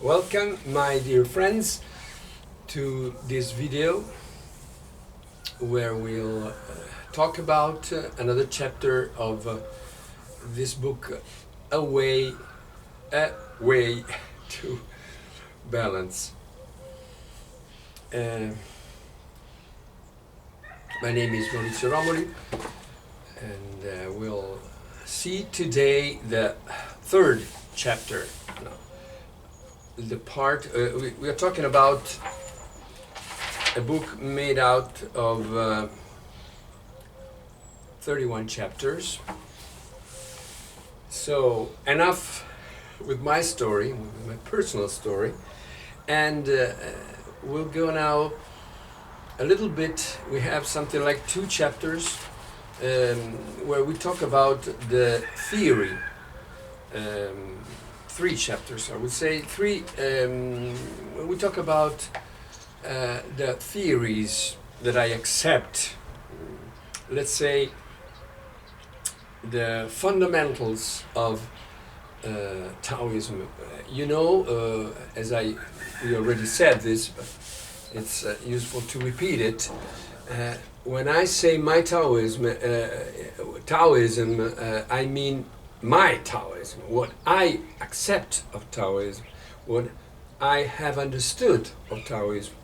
Welcome, my dear friends, to this video where we'll talk about another chapter of this book, A Way to Balance. My name is MAURIZIO Romoli, and we'll see today the third chapter. The part we are talking about a book made out of 31 chapters. So enough with my story, with my personal story, and we'll go now a little bit. We have something like 2 chapters where we talk about the theory. 3 chapters, I would say 3. When we talk about the theories that I accept, let's say the fundamentals of Taoism. As we already said this, but it's useful to repeat it. When I say my Taoism, I mean my Taoism, what I accept of Taoism, what I have understood of Taoism.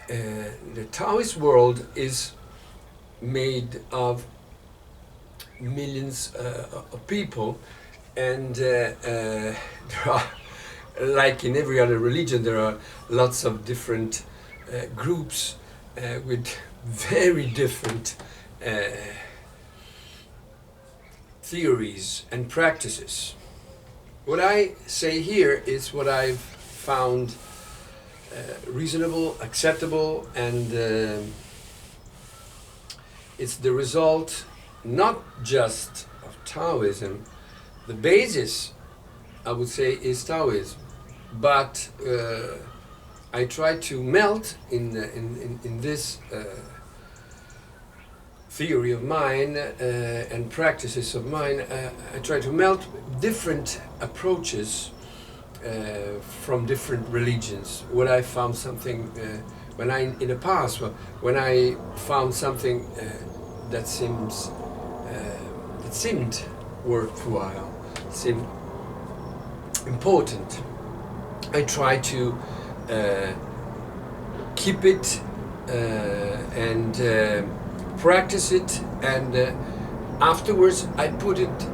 The Taoist world is made of millions of people, and there are, like in every other religion, there are lots of different groups with very different theories and practices. What I say here is what I've found reasonable, acceptable, and it's the result not just of Taoism. The basis, I would say, is Taoism, but I try to melt in this theory of mine and practices of mine. I try to melt different approaches from different religions. When I found something, in the past, when I found something that seemed worthwhile, seemed important, I try to keep it and practice it, and afterwards I put it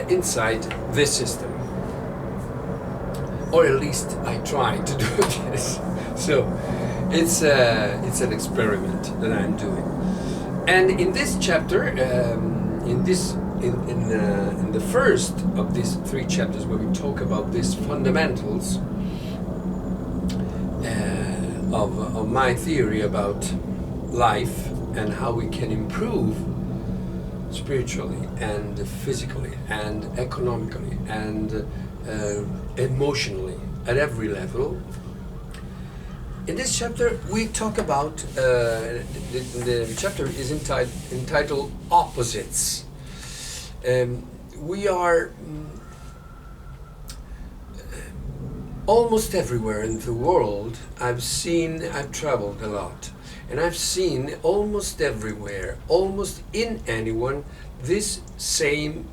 inside this system, or at least I try to do this. So it's an experiment that I'm doing. And in this chapter, in the first of these 3 chapters, where we talk about these fundamentals of my theory about life and how we can improve spiritually and physically and economically and emotionally at every level. In this chapter we talk about, the chapter is entitled Opposites. We are almost everywhere in the world. I've traveled a lot, and I've seen almost everywhere, almost in anyone, this same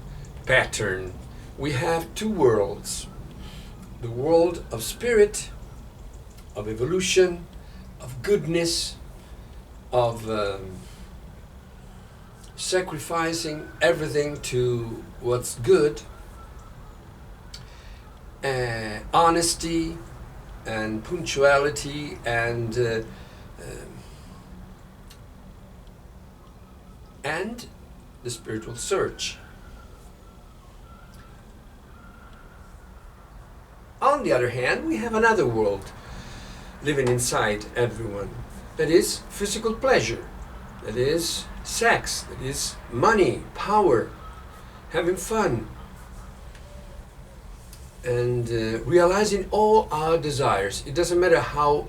pattern. We have 2 worlds: the world of spirit, of evolution, of goodness, of sacrificing everything to what's good, honesty and punctuality, and the spiritual search. On the other hand, we have another world living inside everyone, that is physical pleasure, that is sex, that is money, power, having fun, and realizing all our desires. It doesn't matter how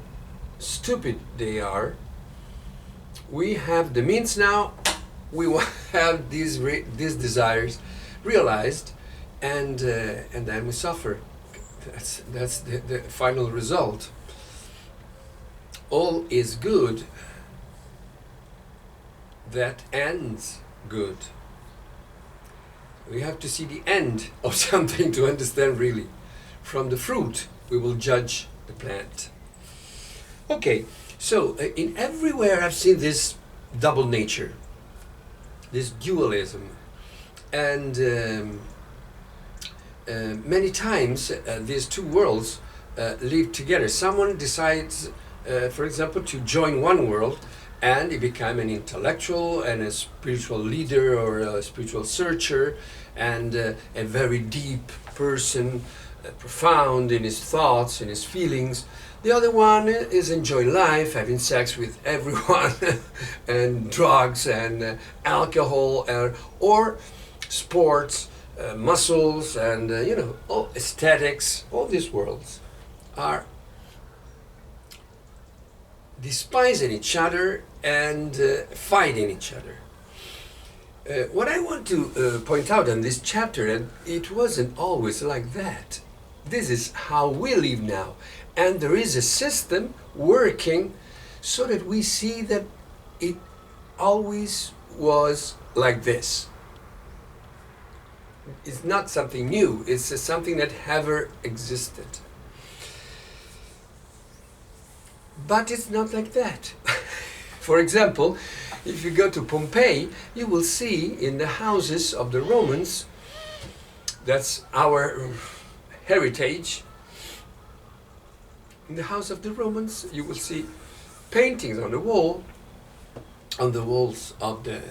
stupid they are. We have the means now. We will have these desires realized, and then we suffer. That's the final result. All is good that ends good. We have to see the end of something to understand really. From the fruit we will judge the plant. Okay, so in everywhere I've seen this double nature, this dualism, and many times these two worlds live together. Someone decides, for example, to join one world, and he become an intellectual and a spiritual leader or a spiritual searcher, and a very deep person, profound in his thoughts, in his feelings. The other one is enjoying life, having sex with everyone, and drugs and alcohol, or sports, muscles, and all aesthetics. All these worlds are despising each other and fighting each other. What I want to point out in this chapter, and it wasn't always like that. This is how we live now. And there is a system working so that we see that it always was like this. It's not something new, it's something that ever existed. But it's not like that. For example, if you go to Pompeii, you will see in the houses of the Romans, that's our heritage. In the house of the Romans, you will see paintings on the wall, on the walls of the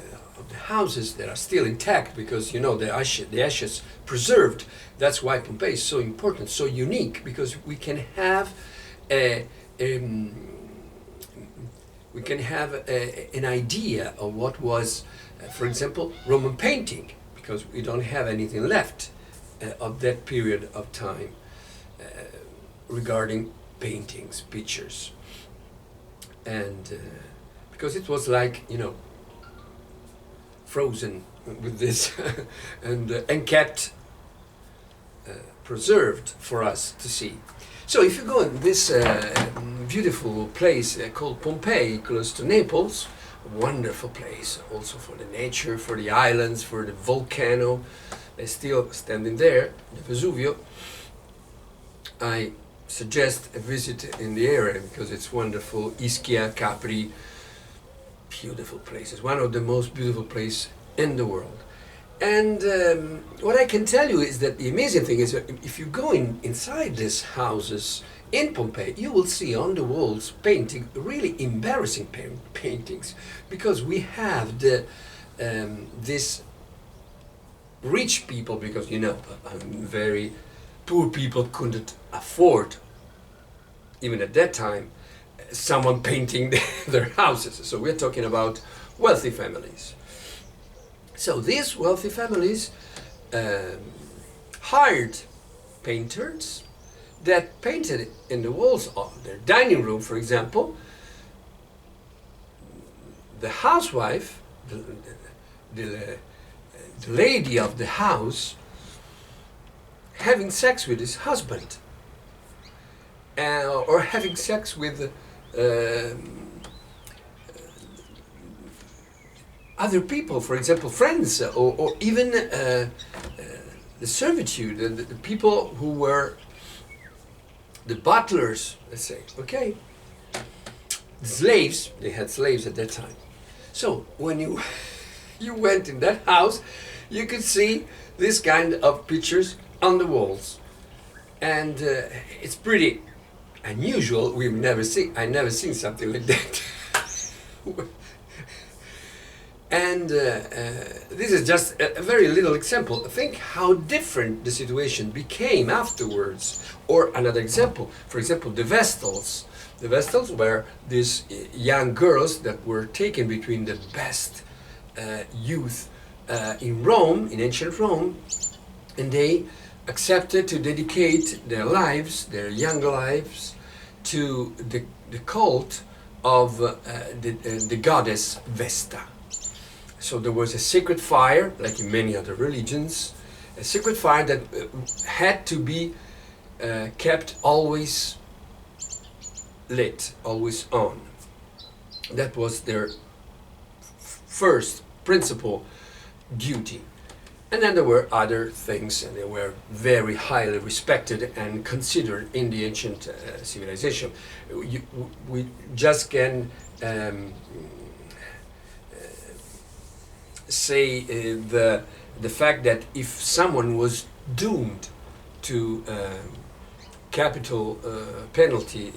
houses that are still intact, because the ashes preserved. That's why Pompeii is so important, so unique, because we can have an idea of what was, for example, Roman painting, because we don't have anything left of that period of time regarding paintings, pictures, and because it was like frozen with this and kept preserved for us to see. So if you go in this beautiful place called Pompeii, close to Naples, a wonderful place also for the nature, for the islands, for the volcano, they're still standing there, the Vesuvio. I suggest a visit in the area because it's wonderful. Ischia, Capri, beautiful places, one of the most beautiful places in the world. And what I can tell you is that the amazing thing is, if you go inside these houses in Pompeii, you will see on the walls painting, really embarrassing paintings, because we have this rich people, because very poor people couldn't afford, even at that time, someone painting their houses. So we're talking about wealthy families. So these wealthy families hired painters that painted in the walls of their dining room, for example. The housewife, the lady of the house, having sex with his husband, or having sex with other people, for example, friends, or even the servitude, the people who were the butlers, let's say, okay? The slaves, they had slaves at that time. So when you went in that house, you could see this kind of pictures on the walls. And it's pretty unusual. I never seen something like that. And this is just a very little example. Think how different the situation became afterwards. Or another example, for example, the Vestals. The Vestals were these young girls that were taken between the best youth in Rome, in ancient Rome, and they accepted to dedicate their lives, their young lives, to the cult of the goddess Vesta. So there was a sacred fire, like in many other religions, a sacred fire that had to be kept always lit, always on. That was their first principal duty. And then there were other things, and they were very highly respected and considered in the ancient civilization. We just can say the fact that if someone was doomed to capital penalty,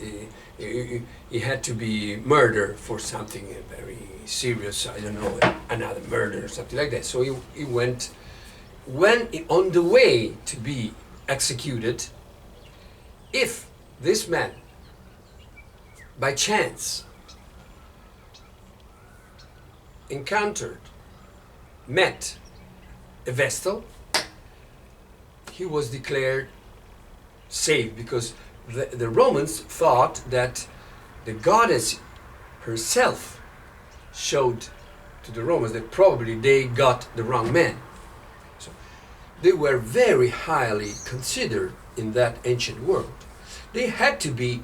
he had to be murdered for something very serious, I don't know, another murder or something like that. So he went, when on the way to be executed, if this man by chance met a Vestal, he was declared safe, because the Romans thought that the goddess herself showed to the Romans that probably they got the wrong man. So they were very highly considered in that ancient world. They had to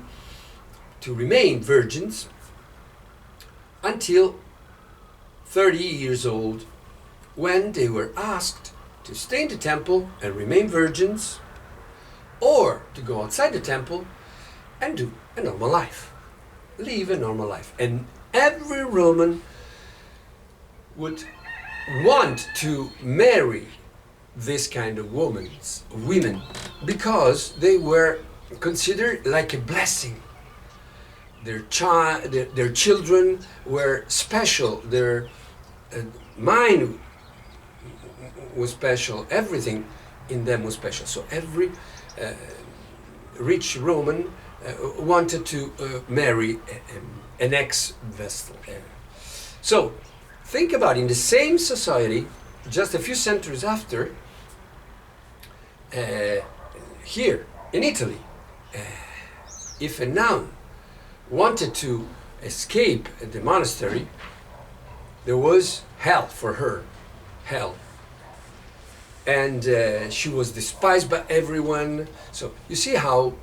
remain virgins until 30 years old, when they were asked to stay in the temple and remain virgins, or to go outside the temple and do a normal life, live a normal life. And every Roman would want to marry this kind of women, because they were considered like a blessing. Their children were special, their mind was special, everything in them was special. So every rich Roman wanted to marry an ex-Vestal. So think about, in the same society, just a few centuries after, here in Italy, if a nun wanted to escape the monastery, there was hell for her, hell. And she was despised by everyone. So you see how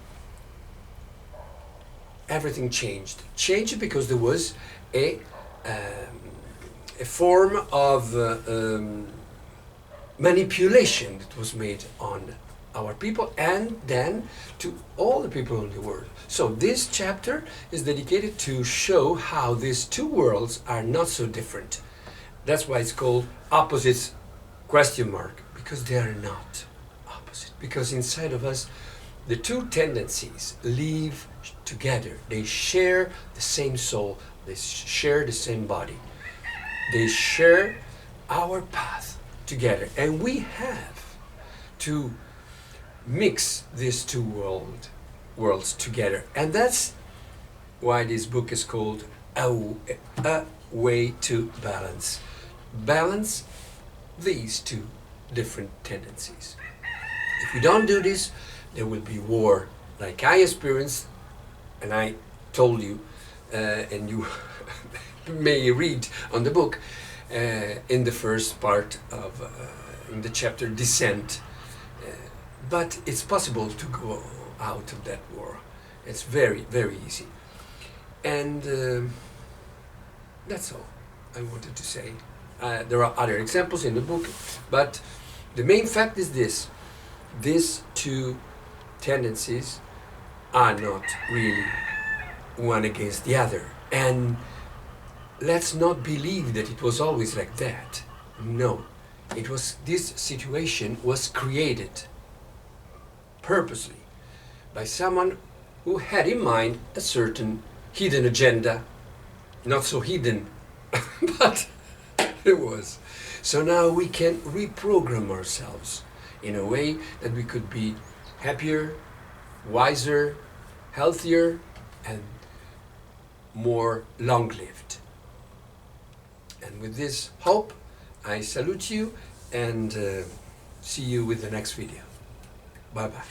everything changed. Changed because there was a form of manipulation that was made on our people, and then to all the people in the world. So this chapter is dedicated to show how these two worlds are not so different. That's why it's called opposites ? Because they are not opposite. Because inside of us, the two tendencies live together. They share the same soul. They share the same body. They share our path together. And we have to mix these two worlds together. And that's why this book is called A Way to Balance. Balance these two different tendencies. If we don't do this, there will be war, like I experienced, and I told you, and you may read on the book, in the first part of, in the chapter Descent. But it's possible to go out of that war. It's very, very easy. And that's all I wanted to say. There are other examples in the book, but the main fact is this: these two tendencies are not really one against the other. And let's not believe that it was always like that. No, this situation was created purposely by someone who had in mind a certain hidden agenda. Not so hidden, but it was. So now we can reprogram ourselves in a way that we could be happier, wiser, healthier, and more long-lived. And with this hope, I salute you and see you with the next video. Bye-bye.